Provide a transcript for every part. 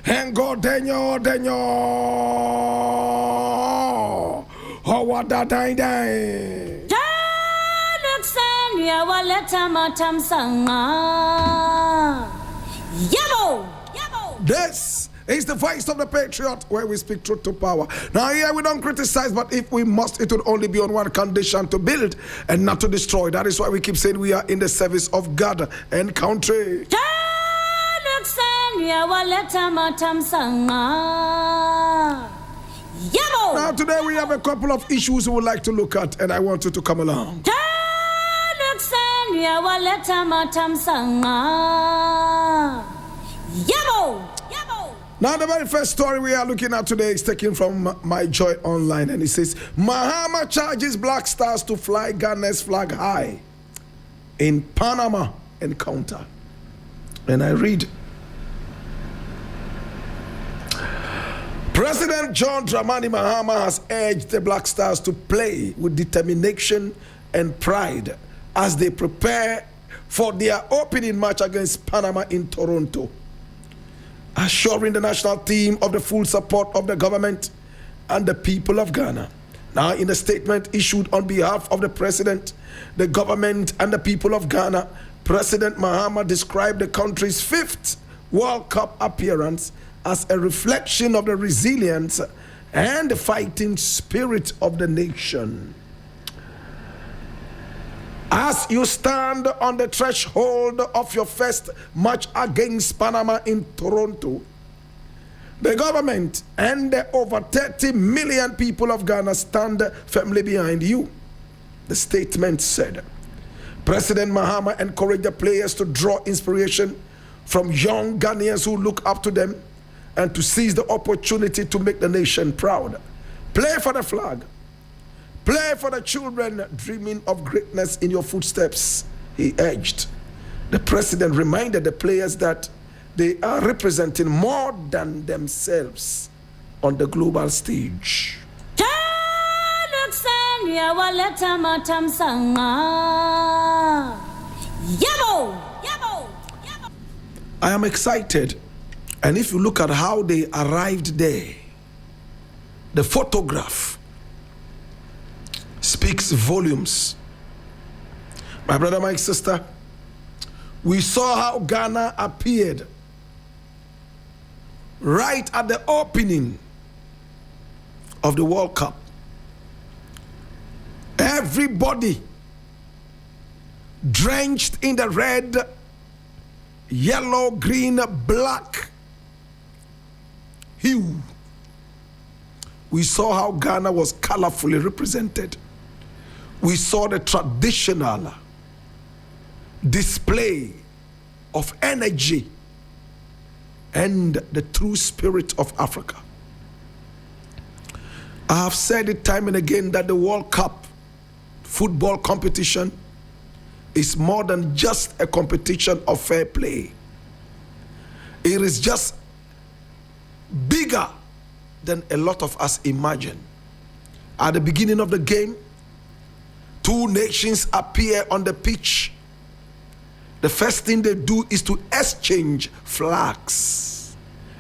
Hengo denyo. Howada dai. Januksen ya waleta matam sanga. Yabo. This is the voice of the Patriot, where we speak truth to power. Now here we don't criticize, but if we must, it would only be on one condition: to build and not to destroy. That is why we keep saying we are in the service of God and country. Now today we have a couple of issues we would like to look at, and I want you to come along. Now the very first story we are looking at today is taken from My Joy Online, and it says, Mahama charges Black Stars to fly Ghana's flag high in Panama encounter. And I read, President John Dramani Mahama has urged the Black Stars to play with determination and pride as they prepare for their opening match against Panama in Toronto, assuring the national team of the full support of the government and the people of Ghana. Now, in a statement issued on behalf of the president, the government, and the people of Ghana, President Mahama described the country's 5th World Cup appearance as a reflection of the resilience and the fighting spirit of the nation. As you stand on the threshold of your first match against Panama in Toronto, the government and the over 30 million people of Ghana stand firmly behind you, the statement said. President Mahama encouraged the players to draw inspiration from young Ghanaians who look up to them and to seize the opportunity to make the nation proud. Play for the flag. Play for the children dreaming of greatness in your footsteps, he urged. The president reminded the players that they are representing more than themselves on the global stage. I am excited, and if you look at how they arrived there, the photograph speaks volumes. My brother, my sister, we saw how Ghana appeared right at the opening of the World Cup. Everybody drenched in the red, yellow, green, black hue. We saw how Ghana was colorfully represented. We saw the traditional display of energy and the true spirit of Africa. I have said it time and again that the World Cup football competition is more than just a competition of fair play. It is just bigger than a lot of us imagine. At the beginning of the game, 2 nations appear on the pitch. The first thing they do is to exchange flags.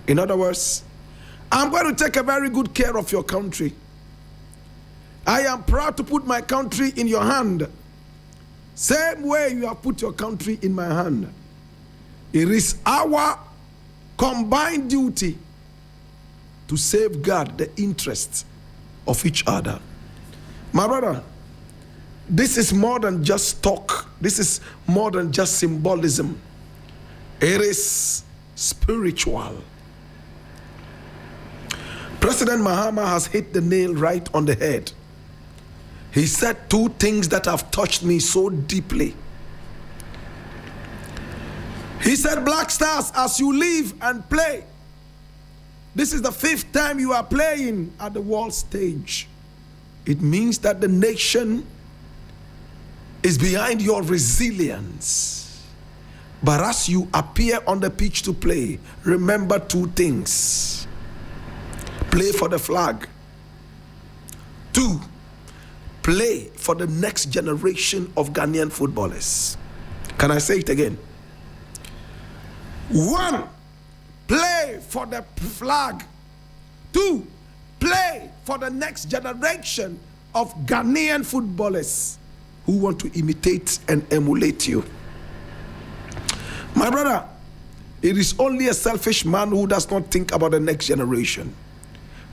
In other words, I'm going to take a very good care of your country. I am proud to put my country in your hand. Same way you have put your country in my hand. It is our combined duty to safeguard the interests of each other. My brother, this is more than just talk. This is more than just symbolism. It is spiritual. President Mahama has hit the nail right on the head. He said 2 things that have touched me so deeply. He said, Black Stars, as you live and play, this is the 5th time you are playing at the world stage. It means that the nation is behind your resilience. But as you appear on the pitch to play, remember 2 things. Play for the flag. 2, play for the next generation of Ghanaian footballers. Can I say it again? 1, play for the flag. 2, play for the next generation of Ghanaian footballers who want to imitate and emulate you. My brother, it is only a selfish man who does not think about the next generation.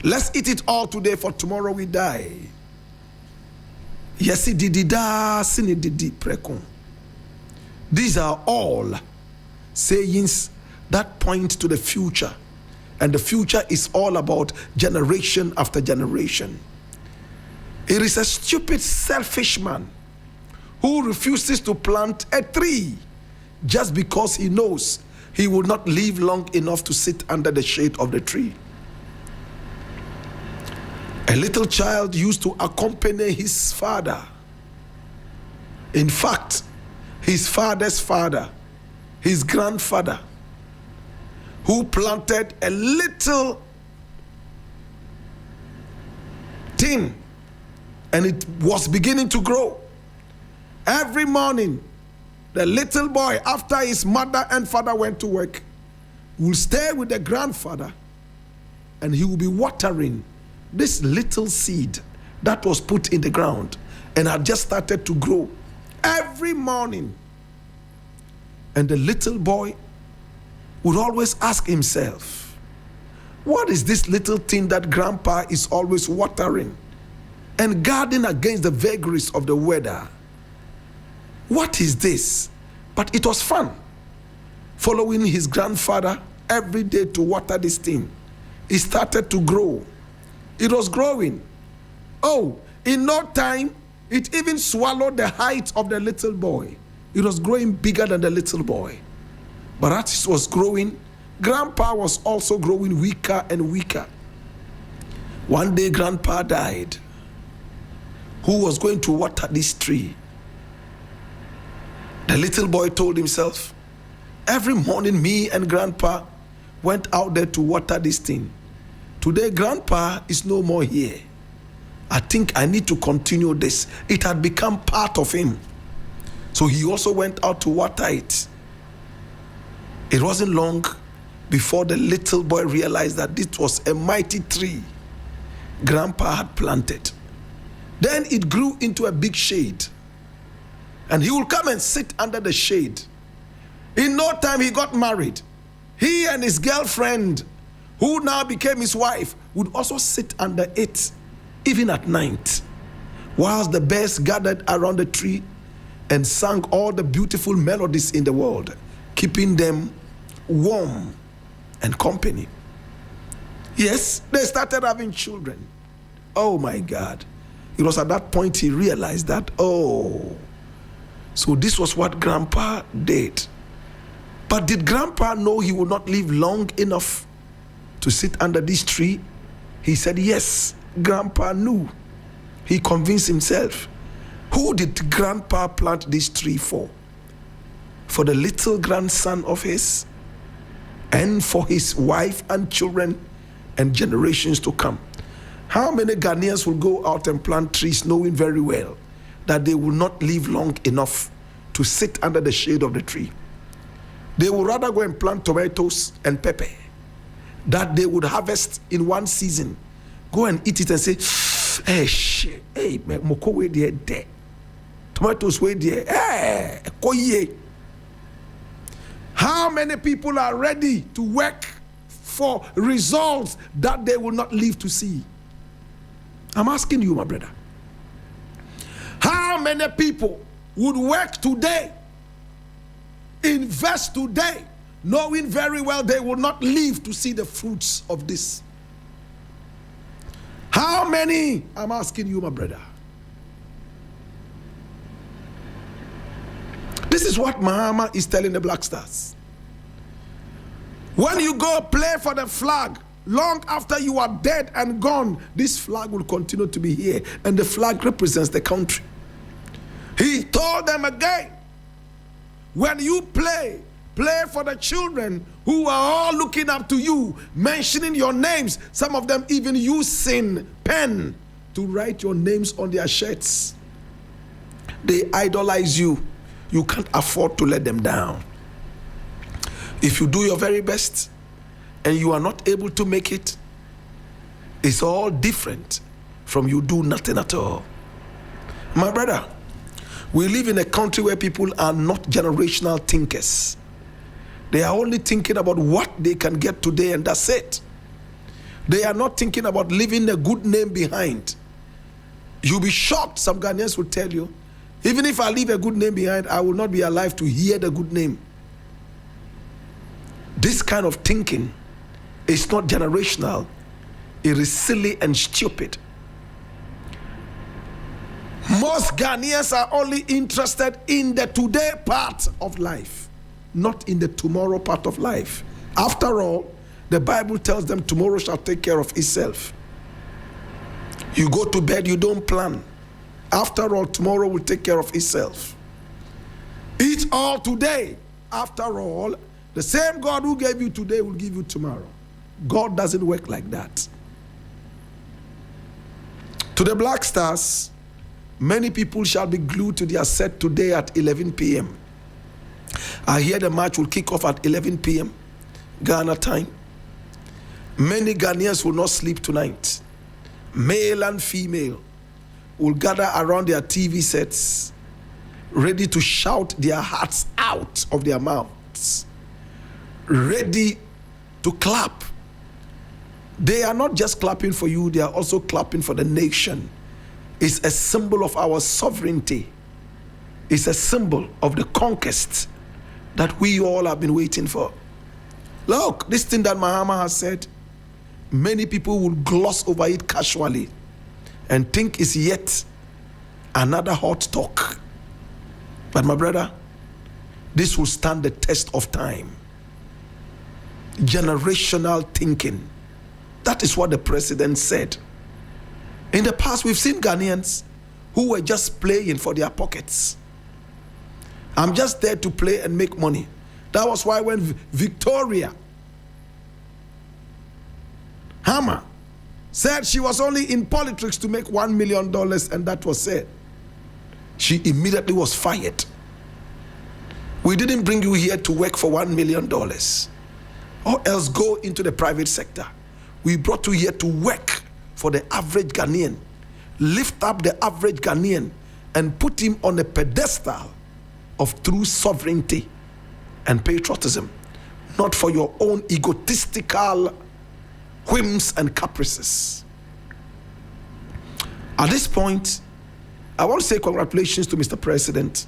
Let's eat it all today, for tomorrow we die. Yes, these are all sayings that point to the future. And the future is all about generation after generation. It is a stupid, selfish man who refuses to plant a tree just because he knows he will not live long enough to sit under the shade of the tree. A little child used to accompany his father. In fact, his father's father, his grandfather, who planted a little thing and it was beginning to grow. Every morning, the little boy, after his mother and father went to work, will stay with the grandfather and he will be watering this little seed that was put in the ground and had just started to grow every morning. And the little boy would always ask himself, what is this little thing that grandpa is always watering and guarding against the vagaries of the weather? What is this? But it was fun following his grandfather every day to water this thing. It started to grow. It was growing. Oh, in no time, it even swallowed the height of the little boy. It was growing bigger than the little boy. But as it was growing, grandpa was also growing weaker and weaker. One day, grandpa died. Who was going to water this tree? The little boy told himself, every morning me and grandpa went out there to water this thing. Today, grandpa is no more here. I think I need to continue this. It had become part of him. So he also went out to water it. It wasn't long before the little boy realized that this was a mighty tree grandpa had planted. Then it grew into a big shade. And he would come and sit under the shade. In no time, he got married. He and his girlfriend, who now became his wife, would also sit under it, even at night, whilst the birds gathered around the tree and sang all the beautiful melodies in the world, keeping them warm and company. Yes, they started having children. Oh my God. It was at that point he realized that, oh, so this was what grandpa did. But did grandpa know he would not live long enough to sit under this tree? He said, yes, grandpa knew. He convinced himself. Who did grandpa plant this tree for? For the little grandson of his, and for his wife and children and generations to come. How many Ghanaians will go out and plant trees knowing very well that they will not live long enough to sit under the shade of the tree? They would rather go and plant tomatoes and pepper that they would harvest in one season. Go and eat it and say, hey, moko we there. Tomatoes we there. Koye. How many people are ready to work for results that they will not live to see? I'm asking you, my brother. How many people would work today, invest today, knowing very well they will not live to see the fruits of this? How many? I'm asking you, my brother. This is what Mahama is telling the Black Stars. When you go play for the flag, long after you are dead and gone, this flag will continue to be here, and the flag represents the country. He told them again, when you play for the children who are all looking up to you, mentioning your names, some of them even using pen to write your names on their shirts. They idolize you. You can't afford to let them down. If you do your very best, and you are not able to make it, it's all different from you do nothing at all. My brother, we live in a country where people are not generational thinkers. They are only thinking about what they can get today, and that's it. They are not thinking about leaving a good name behind. You'll be shocked. Some Ghanaians will tell you, even if I leave a good name behind, I will not be alive to hear the good name. This kind of thinking is not generational. It is silly and stupid. Most Ghanaians are only interested in the today part of life, not in the tomorrow part of life. After all, the Bible tells them tomorrow shall take care of itself. You go to bed, you don't plan. After all, tomorrow will take care of itself. Eat all today. After all, the same God who gave you today will give you tomorrow. God doesn't work like that. To the Black Stars, many people shall be glued to their set today at 11 p.m. I hear the match will kick off at 11 p.m. Ghana time. Many Ghanaians will not sleep tonight. Male and female will gather around their TV sets, ready to shout their hearts out of their mouths, ready to clap. They are not just clapping for you, they are also clapping for the nation. It's a symbol of our sovereignty. It's a symbol of the conquest that we all have been waiting for. Look, this thing that Mahama has said, many people will gloss over it casually and think it's yet another hot talk. But my brother, this will stand the test of time. Generational thinking. That is what the president said. In the past, we've seen Ghanaians who were just playing for their pockets. I'm just there to play and make money. That was why when Victoria Hammer said she was only in politics to make $1 million, and that was it, she immediately was fired. We didn't bring you here to work for $1 million or else go into the private sector. We brought you here to work for the average Ghanaian, lift up the average Ghanaian and put him on a pedestal of true sovereignty and patriotism, not for your own egotistical whims and caprices. At this point, I want to say congratulations to Mr. President.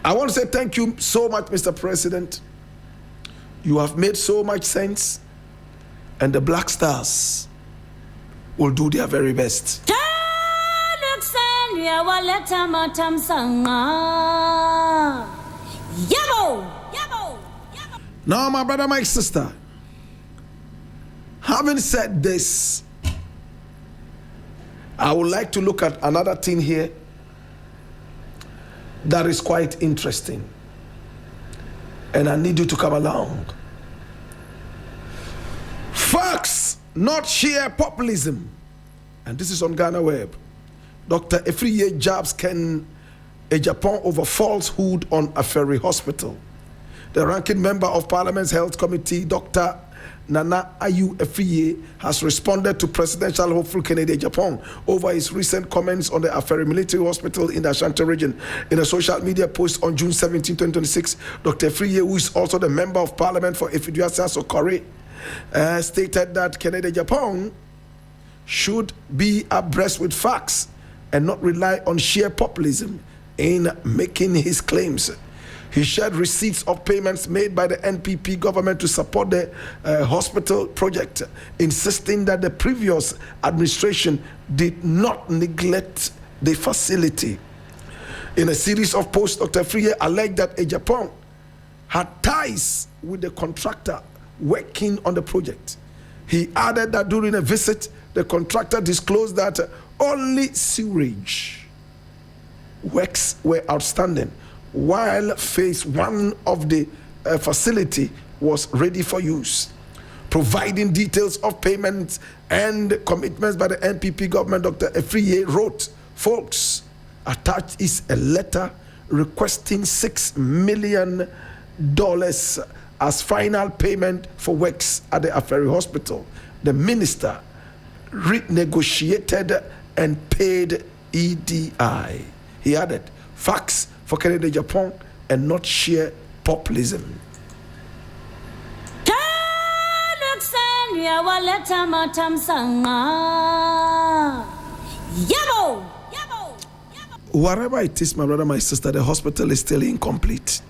I want to say thank you so much, Mr. President. You have made so much sense, and the Black Stars will do their very best. Now, my brother, my sister, having said this, I would like to look at another thing here that is quite interesting, and I need you to come along. Facts, not sheer populism. And this is on Ghana Web. Dr. Afriye jabs Ken Agyapong over falsehood on Afari Hospital. The ranking member of Parliament's Health Committee, Dr. Nana Ayu Afriye, has responded to presidential hopeful Ken Agyapong over his recent comments on the Afari Military Hospital in the Ashanti region. In a social media post on June 17, 2026, Dr. Afriye, who is also the member of Parliament for Ifiduasa Sokore, stated that Ken Agyapong should be abreast with facts and not rely on sheer populism in making his claims. He shared receipts of payments made by the NPP government to support the hospital project, insisting that the previous administration did not neglect the facility. In a series of posts, Dr. Afriye alleged that Agyapong had ties with the contractor working on the project. He added that during a visit, the contractor disclosed that only sewage works were outstanding, while phase 1 of the facility was ready for use. Providing details of payments and commitments by the NPP government, Dr. Afriye wrote, "Folks, attached is a letter requesting $6 million as final payment for works at the Afari Hospital, the minister renegotiated and paid EDI. He added, facts for Ken Agyapong and not sheer populism. Whatever it is, my brother, my sister, the hospital is still incomplete.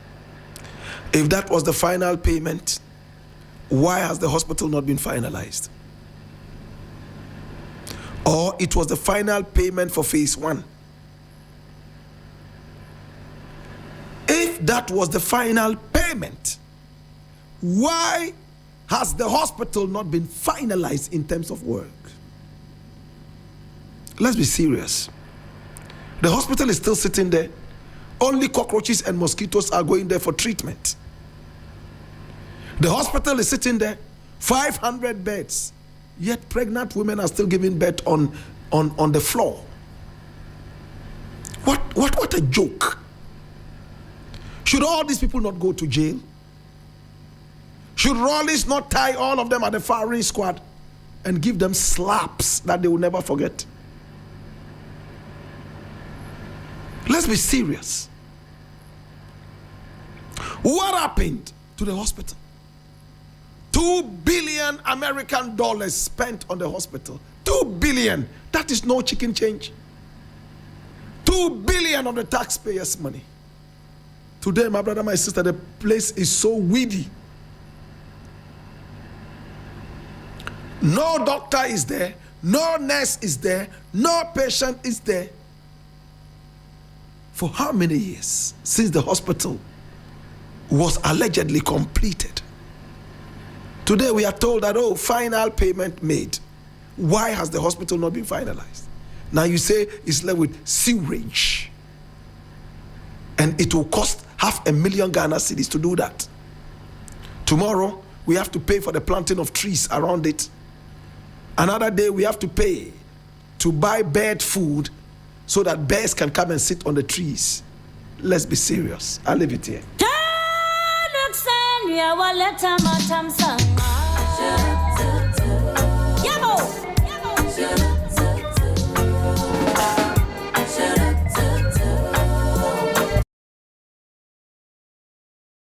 If that was the final payment, why has the hospital not been finalized? Or it was the final payment for phase 1. If that was the final payment, why has the hospital not been finalized in terms of work? Let's be serious. The hospital is still sitting there. Only cockroaches and mosquitoes are going there for treatment. The hospital is sitting there, 500 beds, yet pregnant women are still giving birth on the floor. What a joke. Should all these people not go to jail? Should Rawlings not tie all of them at the firing squad and give them slaps that they will never forget? Let's be serious. What happened to the hospital? $2 billion American dollars spent on the hospital. $2 billion. That is no chicken change. $2 billion of the taxpayers' money. Today, my brother, my sister, the place is so weedy. No doctor is there, no nurse is there, no patient is there. For how many years since the hospital was allegedly completed? Today we are told that, oh, final payment made. Why has the hospital not been finalized? Now you say it's left with sewage. And it will cost 500,000 Ghana cedis to do that. Tomorrow we have to pay for the planting of trees around it. Another day we have to pay to buy bird food so that bears can come and sit on the trees. Let's be serious. I'll leave it here.